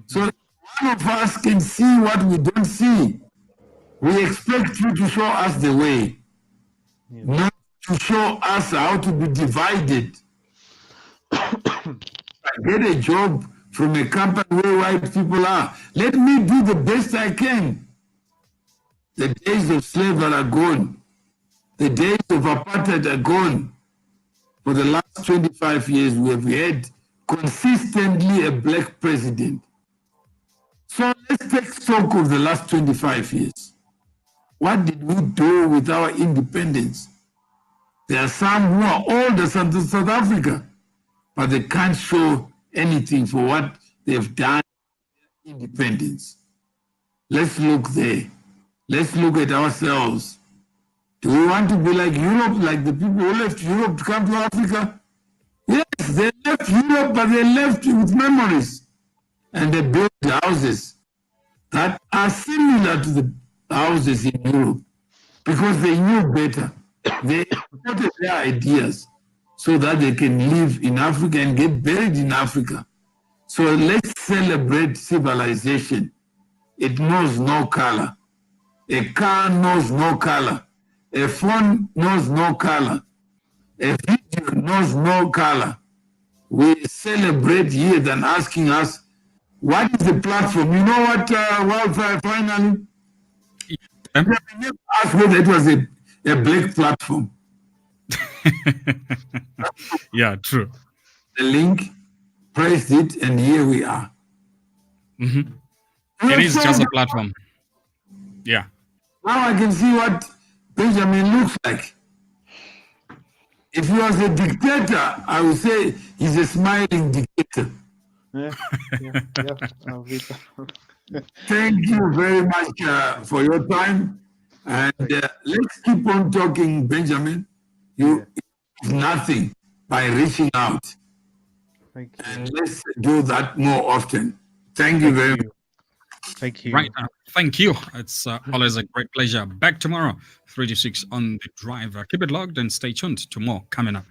So one of us can see what we don't see. We expect you to show us the way, not to show us how to be divided. I get a job from a company where white people are. Let me do the best I can. The days of slavery are gone. The days of apartheid are gone. For the last 25 years, we have had consistently a black president. So let's let's take stock of the last 25 years. What did we do with our independence? There are some who are older than South Africa, but they can't show anything for what they've done in independence. Let's look there. Let's look at ourselves. Do we want to be like Europe, like the people who left Europe to come to Africa? Yes, they left Europe, but they left with memories. And they built houses that are similar to the houses in Europe because they knew better. They exported their ideas so that they can live in Africa and get buried in Africa. So let's celebrate civilization. It knows no color. A car knows no color. A phone knows no color. A video knows no color. We celebrate here than asking us, what is the platform? You know what, Wildfire, finally? I never asked whether it was a black platform. Yeah, true. The link, pressed it, and here we are. It is just a platform. Yeah. Now I can see what Benjamin looks like. If he was a dictator, I would say he's a smiling dictator. Yeah. I'll read that. Thank you very much for your time. And let's keep on talking, Benjamin. You do nothing by reaching out. Thank you. And let's do that more often. Thank you very much. Thank you. Right. Thank you. It's always a great pleasure. Back tomorrow, 3 to 6 on the drive. Keep it logged and stay tuned to more coming up.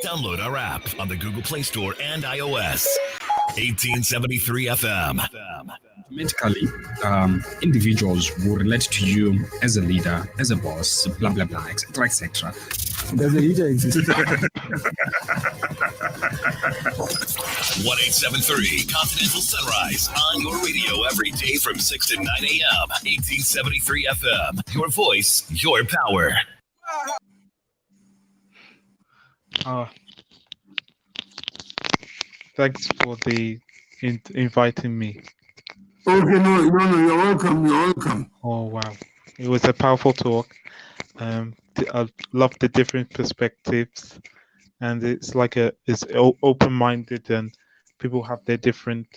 Download our app on the Google Play Store and iOS. 1873 FM. Automatically, individuals will relate to you as a leader, as a boss, blah, blah, blah, etc., etc. Does a leader exist? 1873 Continental Sunrise on your radio every day from 6 to 9 a.m. 1873 FM. Your voice, your power. Thanks for the inviting me. Okay, no, you're welcome. You're welcome. Oh wow, it was a powerful talk. I love the different perspectives, and it's like it's open-minded, and people have their different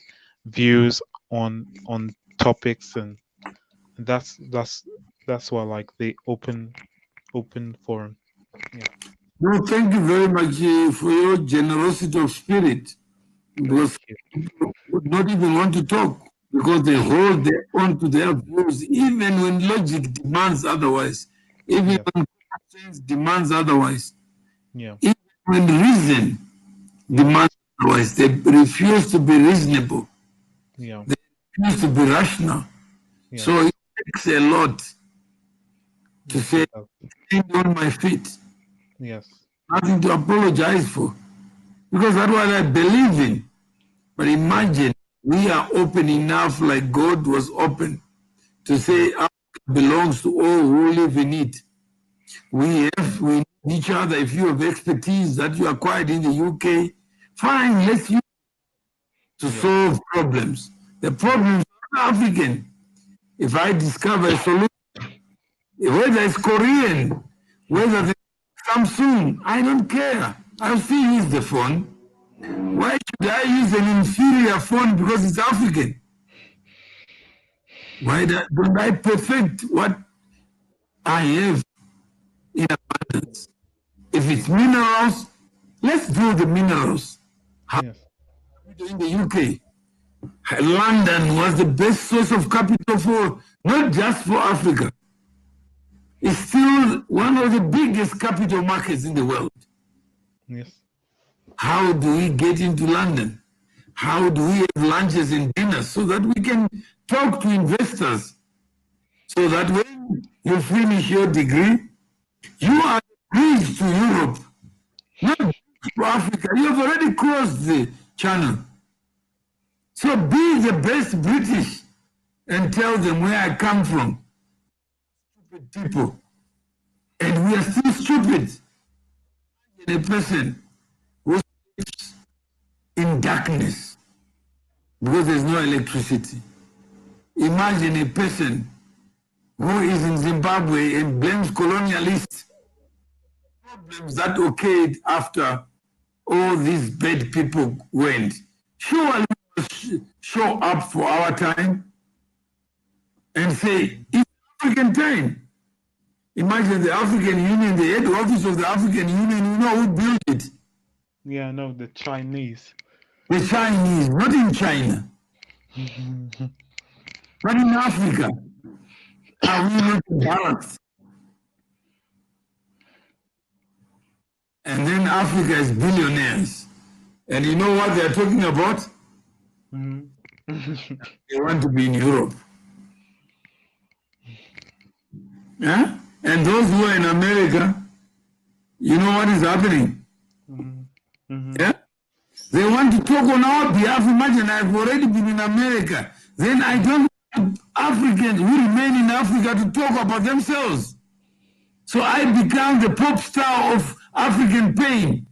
views on topics, and that's why I like the open forum. Yeah. No, thank you very much for your generosity of spirit. Because people would not even want to talk because they hold on to their views, even when logic demands otherwise, even when common sense demands otherwise, Yeah. even when reason demands otherwise. They refuse to be reasonable. Yeah. They refuse to be rational. Yeah. So it takes a lot to say, stand on my feet. Yes. Nothing to apologize for. Because that's what I believe in. But imagine we are open enough, like God was open, to say Africa belongs to all who live in it. We need each other. If you have expertise that you acquired in the UK, fine, let's use it to solve problems. The problems are African. If I discover a solution, whether it's Korean, whether it's Samsung, I don't care. I'll still use the phone. Why should I use an inferior phone because it's African? Why don't I perfect what I have in abundance? If it's minerals, let's do the minerals. Yes. In the UK, London was the best source of capital for, not just for Africa. It's still one of the biggest capital markets in the world. Yes. How do we get into London? How do we have lunches and dinners so that we can talk to investors? So that when you finish your degree, you are bridge to Europe, not to Africa. You have already crossed the channel. So be the best British and tell them where I come from. Stupid people. And we are still stupid. A person who lives in darkness, because there's no electricity. Imagine a person who is in Zimbabwe and blames colonialists, problems that occurred after all these bad people went. Surely we must show up for our time and say, it's African time. Imagine the African Union, the head office of the African Union, you know who built it? Yeah, no, the Chinese. The Chinese, not in China, but in Africa. Are we not embarrassed? And then Africa is billionaires. And you know what they're talking about? They want to be in Europe. Yeah? And those who are in America, you know what is happening? Yeah? They want to talk on our behalf. Imagine I've already been in America. Then I don't want Africans who remain in Africa to talk about themselves. So I become the pop star of African pain.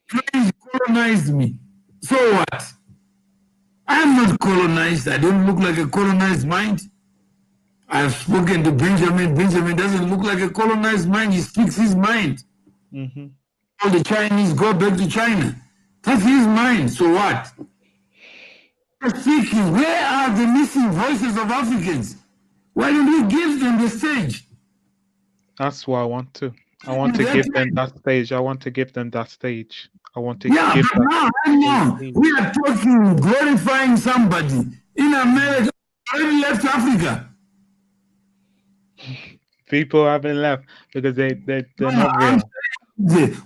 Please colonize me. So what? I'm not colonized. I don't look like a colonized mind. I've spoken to Benjamin. Benjamin doesn't look like a colonized mind. He speaks his mind. All the Chinese go back to China. That's his mind. So what? Speaking, where are the missing voices of Africans? Why don't we give them the stage? That's what I want to. I want to give them that stage. I want to give them that stage. I want to Yeah, give but that now, we are talking, glorifying somebody. In America, already left Africa. People haven't left because they're not real.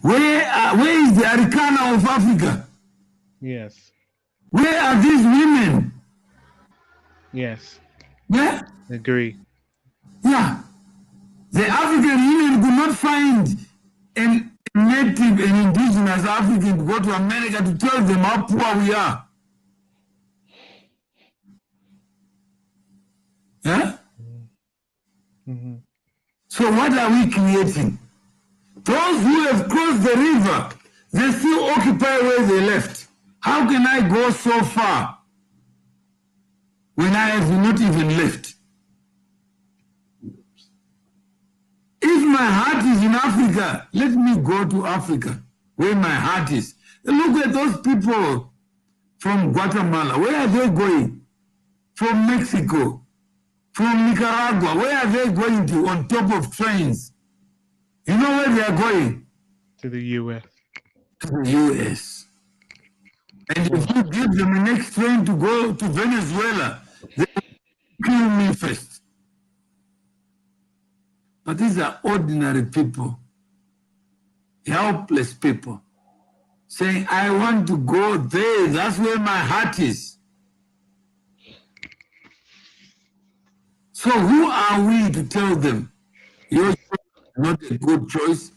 Where is the Arikana of Africa? Yes. Where are these women? Yes. Yeah? Agree. Yeah. The African Union could not find a native and indigenous African to go to America to tell them how poor we are. Yeah? So what are we creating? Those who have crossed the river, they still occupy where they left. How can I go so far when I have not even left? If my heart is in Africa, let me go to Africa, where my heart is. Look at those people from Guatemala. Where are they going? From Mexico, from Nicaragua. Where are they going to on top of trains? You know where they are going? To the US. To the US. And if you give them the next train to go to Venezuela, they will kill me first. But these are ordinary people, helpless people, saying, I want to go there. That's where my heart is. So who are we to tell them, your choice is not a good choice?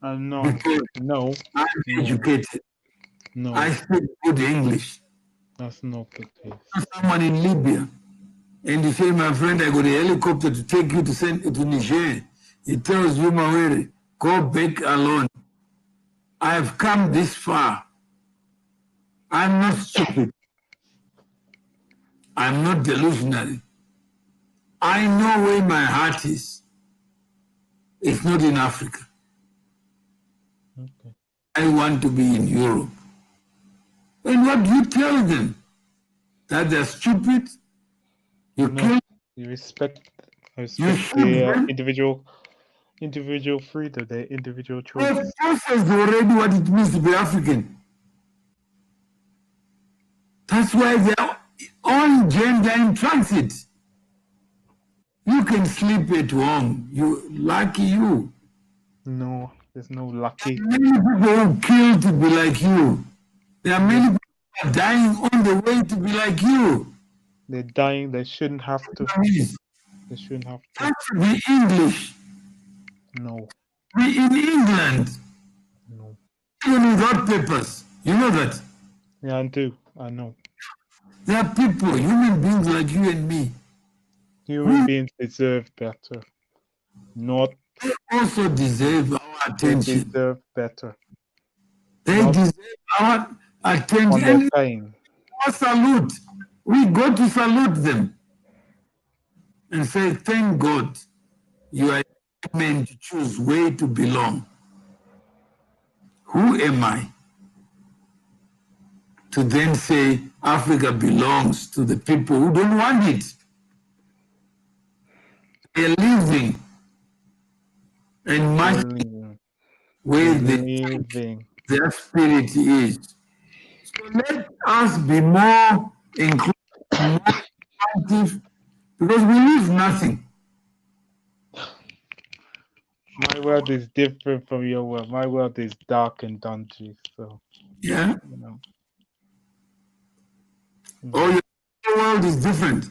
No. Because No. I'm educated. No. I speak good English. That's not the case. Someone in Libya, and you say, my friend, I got a helicopter to take you to Niger. He tells you, Mawere, go back alone. I've come this far. I'm not stupid. I'm not delusional. I know where my heart is. It's not in Africa. Okay. I want to be in Europe. And what do you tell them? That they're stupid? You kill You respect You the should. individual freedom, the individual They choice. processed already what it means to be African. That's why they're on gender in transit. You can sleep at home. Lucky you. No, there's no lucky. Many people who kill to be like you. There are many people who are dying on the way to be like you. They're dying. They shouldn't have to. Please, They shouldn't have to. that should be English. No, Be in England, no. even without papers. You know that. Yeah, I do. I know. There are people, human beings like you and me. Human beings deserve better. Not They also deserve our they attention. deserve better. They not deserve our On attention. their And pain. our salute. We go to salute them and say, thank God you are meant to choose where to belong. Who am I to then say Africa belongs to the people who don't want it? They're living and much where their spirit is. So let us be more inclusive, more active, because we lose nothing. My world is different from your world. My world is dark and dungy. So Yeah. you know. Oh, your world is different.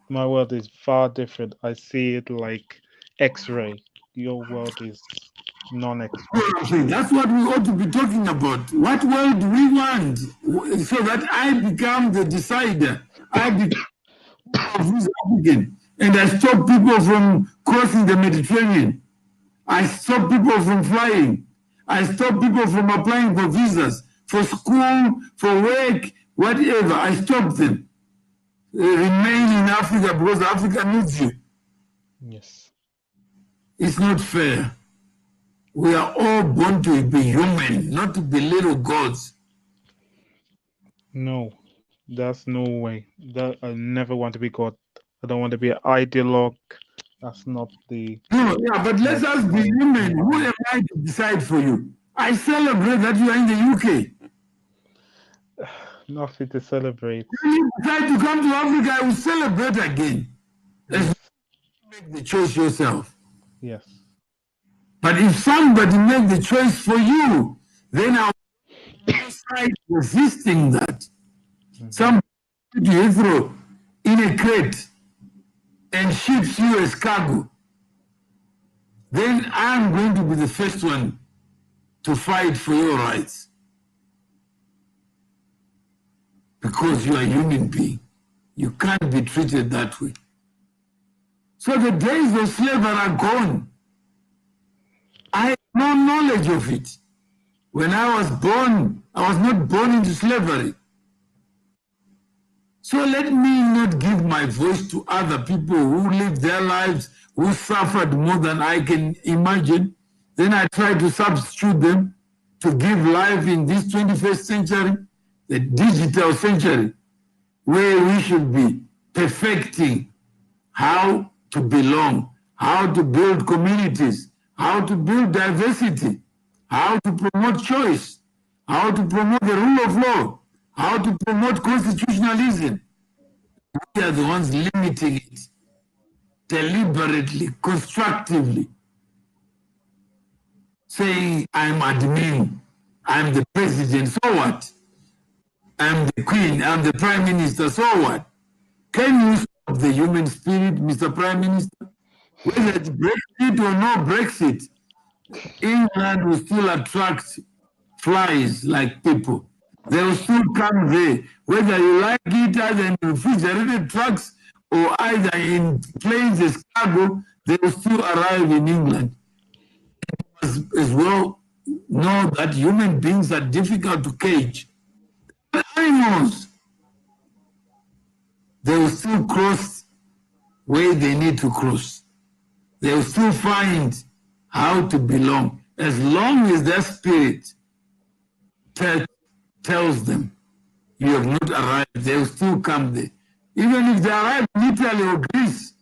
My world is far different. I see it like X-ray. Your world is non-X-ray. That's what we ought to be talking about. What world do we want? So that I become the decider. I become who's African. And I stop people from crossing the Mediterranean. I stop people from flying. I stop people from applying for visas, for school, for work, whatever. I stop them. Remain in Africa because Africa needs you. Yes. It's not fair. We are all born to be human, not to be little gods. No, that's no way. That I never want to be God. I don't want to be an ideologue. That's not the. No, yeah, but let us be human. Who am I to decide for you? I celebrate that you are in the UK. Nothing to celebrate. When you decide to come to Africa, I will celebrate again. Yes. Make the choice yourself. Yes. But if somebody makes the choice for you, then I'll decide resisting that. Somebody put you Heathrow in a crate and ships you as cargo, then I'm going to be the first one to fight for your rights. Because you are a human being. You can't be treated that way. So the days of slavery are gone. I had no knowledge of it. When I was born, I was not born into slavery. So let me not give my voice to other people who lived their lives, who suffered more than I can imagine. Then I try to substitute them to give life in this 21st century, the digital century, where we should be perfecting how to belong, how to build communities, how to build diversity, how to promote choice, how to promote the rule of law, how to promote constitutionalism. We are the ones limiting it deliberately, constructively, saying, I'm admin, I'm the president, so what? I'm the queen, I'm the prime minister, so what? Can you stop the human spirit, Mr. Prime Minister? Whether it's Brexit or no Brexit, England will still attract flies like people. They will still come there, whether you like it either in refrigerated trucks or either in planes as cargo, they will still arrive in England. As well know that human beings are difficult to cage. But animals, they will still cross where they need to cross. They will still find how to belong. As long as their spirit tells them you have not arrived, they will still come there. Even if they arrive in Italy or Greece,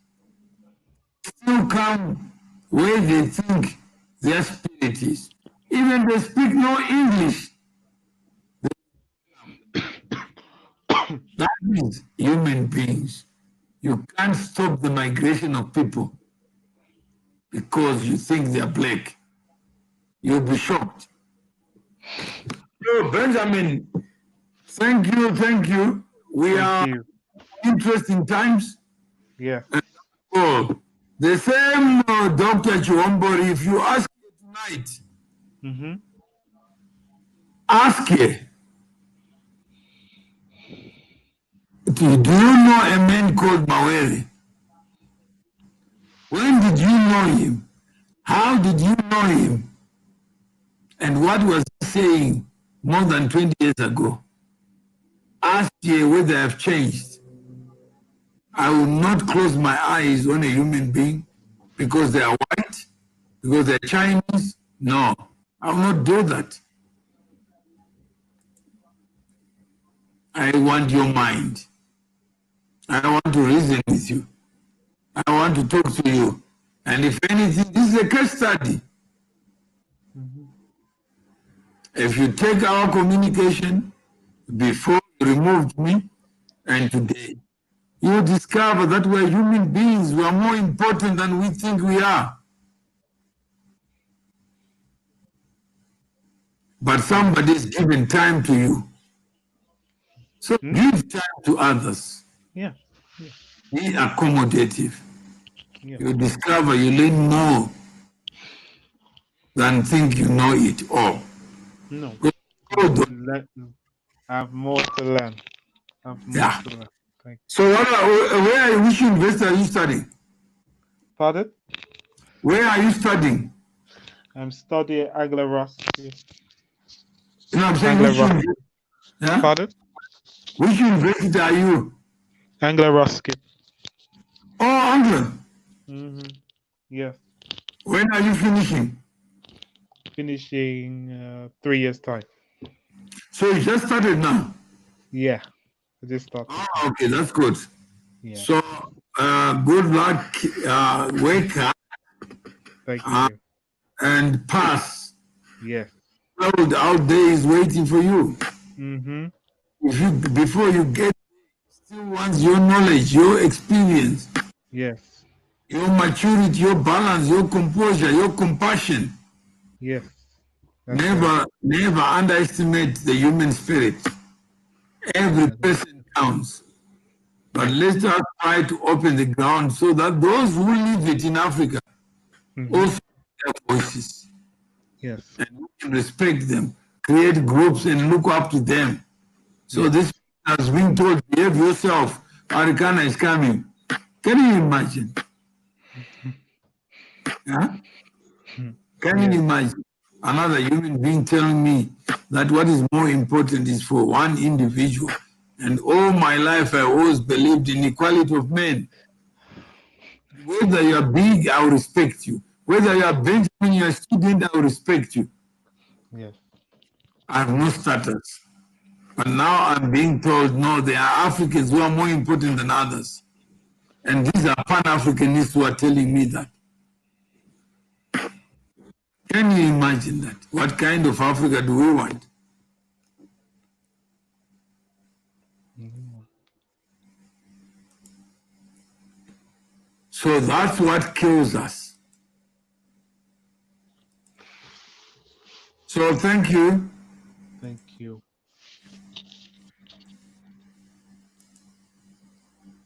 still come where they think their spirit is. Even they speak no English. That is human beings. You can't stop the migration of people because you think they're black. You'll be shocked. So, Benjamin, thank you. We are interesting times. Yeah. Oh, the same Dr. Chiwombori, if you ask her tonight, ask her, do you know a man called Mawere? When did you know him? How did you know him? And what was he saying more than 20 years ago? ask whether I've changed. I will not close my eyes on a human being because they are white, because they're Chinese. No, I will not do that. I want your mind. I want to reason with you. I want to talk to you. And if anything, this is a case study. If you take our communication before you removed me and today, you discover that we're human beings. We are more important than we think we are. But somebody is giving time to you. So give time to others. Yeah. Be accommodative. Yeah. You discover you learn more than think you know it all. No. Good. I have more to learn. Yeah. To learn. Thank you. So which university are you studying? Pardon? Where are you studying? I'm studying Akhighe Ross. You know, I'm saying Akhighe Ross. yeah? Pardon? Which university are you? Akhighe Roski. Oh, England. Yes. When are you finishing? Finishing 3 years time. So you just started now? Yeah. I just started. Oh, okay, that's good. Yeah. So good luck, wake up Thank you. and pass. Yes. World out there is waiting for you. Mm-hmm. Before you get, still wants your knowledge, your experience, Yes. your maturity, your balance, your composure, your compassion. Yes. That's right. Never underestimate the human spirit. Every person counts. But let's just try to open the ground so that those who live it in Africa also have voices. Yes. And we can respect them, create groups and look up to them. So this has been told, behave yourself, Arikana is coming. Can you imagine? Yeah? Can you imagine another human being telling me that what is more important is for one individual? And all my life I always believed in equality of men. Whether you are big, I will respect you. Whether you are Benjamin, you are a student, I will respect you. Yes. I have no status. But now I'm being told, no, there are Africans who are more important than others. And these are Pan-Africanists who are telling me that. Can you imagine that? What kind of Africa do we want? So that's what kills us. So thank you. Thank you.